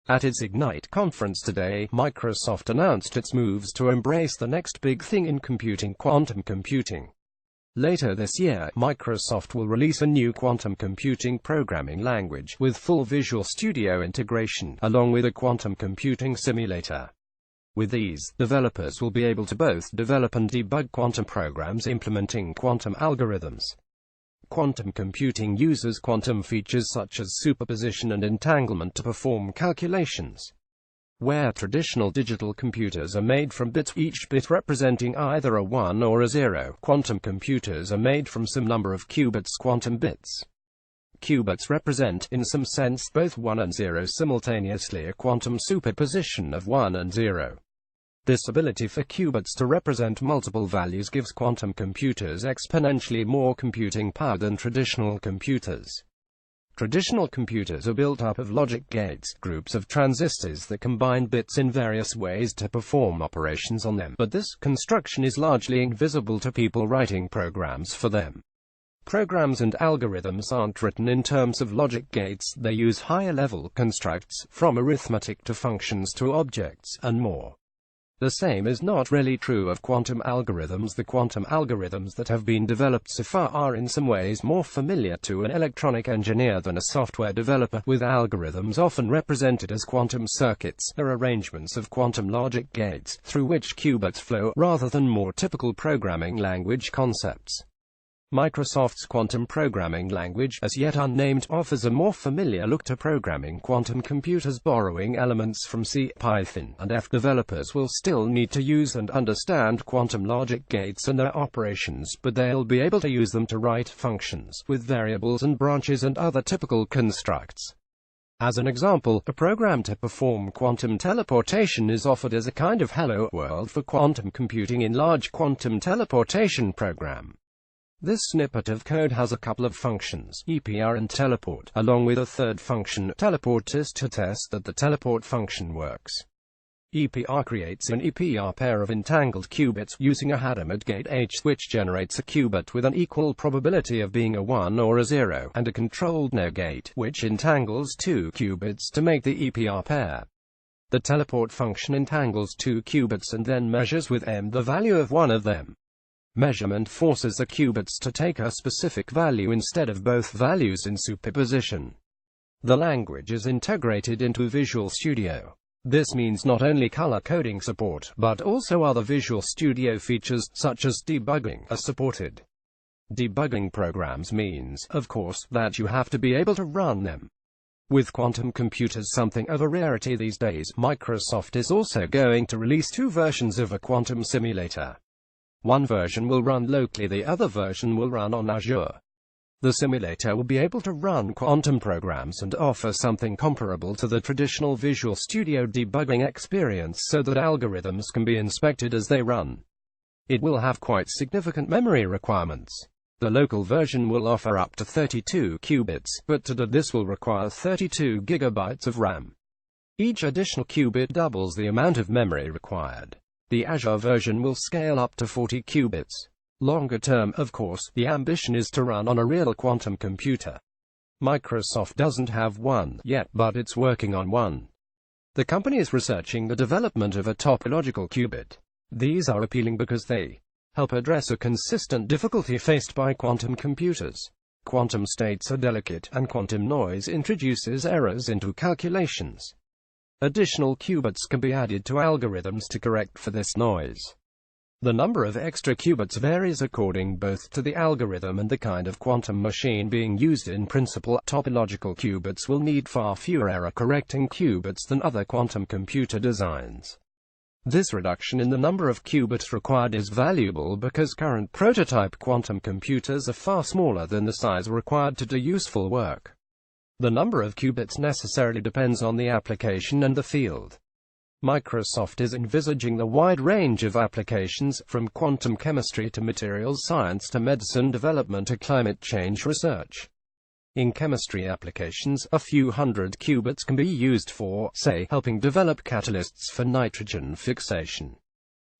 At its Ignite conference today, Microsoft announced its moves to embrace the next big thing in computing: quantum computing. Later this year, Microsoft will release a new quantum computing programming language with full Visual Studio integration, along with a quantum computing simulator. With these, developers will be able to both develop and debug quantum programs implementing quantum algorithms. Quantum computing uses quantum features such as superposition and entanglement to perform calculations. Where traditional digital computers are made from bits, each bit representing either a 1 or a 0, quantum computers are made from some number of qubits, quantum bits. Qubits represent, in some sense, both 1 and 0 simultaneously, a quantum superposition of 1 and 0. This ability for qubits to represent multiple values gives quantum computers exponentially more computing power than traditional computers. Traditional computers are built up of logic gates, groups of transistors that combine bits in various ways to perform operations on them, but this construction is largely invisible to people writing programs for them. Programs and algorithms aren't written in terms of logic gates, they use higher-level constructs, from arithmetic to functions to objects, and more. The same is not really true of quantum algorithms. The quantum algorithms that have been developed so far are in some ways more familiar to an electronic engineer than a software developer, with algorithms often represented as quantum circuits, or arrangements of quantum logic gates, through which qubits flow, rather than more typical programming language concepts. Microsoft's quantum programming language, as yet unnamed, offers a more familiar look to programming quantum computers, borrowing elements from C, Python, and F. Developers will still need to use and understand quantum logic gates and their operations, but they'll be able to use them to write functions, with variables and branches and other typical constructs. As an example, a program to perform quantum teleportation is offered as a kind of hello world for quantum computing in large quantum teleportation program. This snippet of code has a couple of functions, EPR and teleport, along with a third function, teleport, to test that the teleport function works. EPR creates an EPR pair of entangled qubits, using a Hadamard gate H, which generates a qubit with an equal probability of being a 1 or a 0, and a controlled NOR gate, which entangles two qubits to make the EPR pair. The teleport function entangles two qubits and then measures with M the value of one of them. Measurement forces the qubits to take a specific value instead of both values in superposition. The language is integrated into Visual Studio. This means not only color coding support, but also other Visual Studio features, such as debugging, are supported. Debugging programs means, of course, that you have to be able to run them. With quantum computers something of a rarity these days, Microsoft is also going to release two versions of a quantum simulator. One version will run locally, the other version will run on Azure. The simulator will be able to run quantum programs and offer something comparable to the traditional Visual Studio debugging experience so that algorithms can be inspected as they run. It will have quite significant memory requirements. The local version will offer up to 32 qubits, but to do this will require 32 gigabytes of RAM. Each additional qubit doubles the amount of memory required. The Azure version will scale up to 40 qubits. Longer term, of course, the ambition is to run on a real quantum computer. Microsoft doesn't have one yet, but it's working on one. The company is researching the development of a topological qubit. These are appealing because they help address a consistent difficulty faced by quantum computers. Quantum states are delicate, and quantum noise introduces errors into calculations. Additional qubits can be added to algorithms to correct for this noise. The number of extra qubits varies according both to the algorithm and the kind of quantum machine being used. In principle, topological qubits will need far fewer error-correcting qubits than other quantum computer designs. This reduction in the number of qubits required is valuable because current prototype quantum computers are far smaller than the size required to do useful work. The number of qubits necessarily depends on the application and the field. Microsoft is envisaging the wide range of applications, from quantum chemistry to materials science to medicine development to climate change research. In chemistry applications, a few hundred qubits can be used for, say, helping develop catalysts for nitrogen fixation.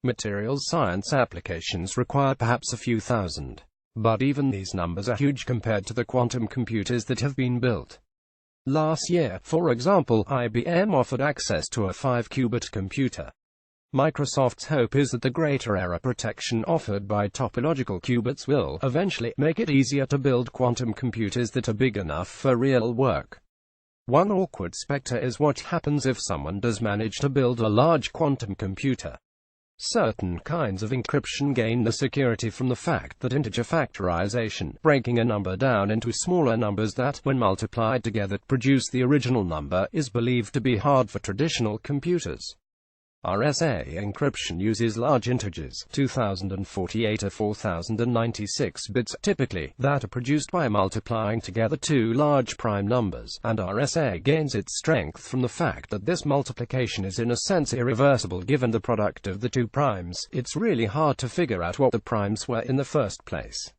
Materials science applications require perhaps a few thousand. But even these numbers are huge compared to the quantum computers that have been built. Last year, for example, IBM offered access to a 5-qubit computer. Microsoft's hope is that the greater error protection offered by topological qubits will eventually make it easier to build quantum computers that are big enough for real work. One awkward specter is what happens if someone does manage to build a large quantum computer. Certain kinds of encryption gain the security from the fact that integer factorization, breaking a number down into smaller numbers that, when multiplied together, produce the original number, is believed to be hard for traditional computers. RSA encryption uses large integers, 2048 or 4096 bits, typically, that are produced by multiplying together two large prime numbers, and RSA gains its strength from the fact that this multiplication is in a sense irreversible given the product of the two primes. It's really hard to figure out what the primes were in the first place.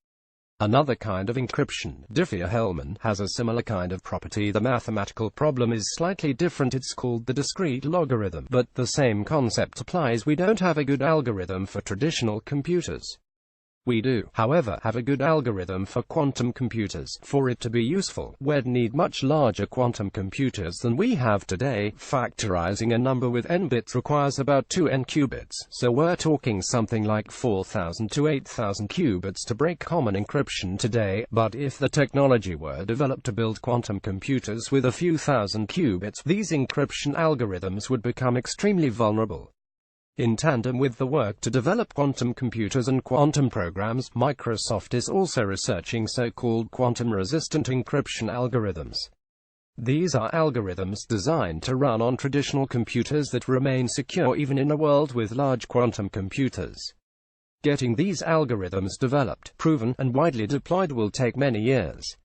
Another kind of encryption, Diffie-Hellman, has a similar kind of property. The mathematical problem is slightly different. It's called the discrete logarithm, but the same concept applies. We don't have a good algorithm for traditional computers. We do, however, have a good algorithm for quantum computers. For it to be useful, we'd need much larger quantum computers than we have today. Factorizing a number with n bits requires about 2n qubits, so we're talking something like 4,000 to 8,000 qubits to break common encryption today. But if the technology were developed to build quantum computers with a few thousand qubits, these encryption algorithms would become extremely vulnerable. In tandem with the work to develop quantum computers and quantum programs, Microsoft is also researching so-called quantum-resistant encryption algorithms. These are algorithms designed to run on traditional computers that remain secure even in a world with large quantum computers. Getting these algorithms developed, proven, and widely deployed will take many years.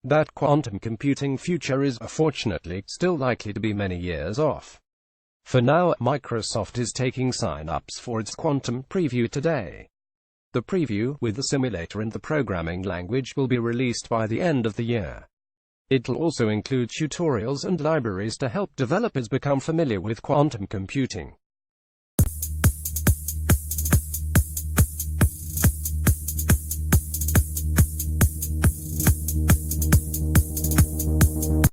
That quantum computing future is, fortunately, still likely to be many years off. For now, Microsoft is taking sign-ups for its quantum preview today. The preview, with the simulator and the programming language, will be released by the end of the year. It'll also include tutorials and libraries to help developers become familiar with quantum computing.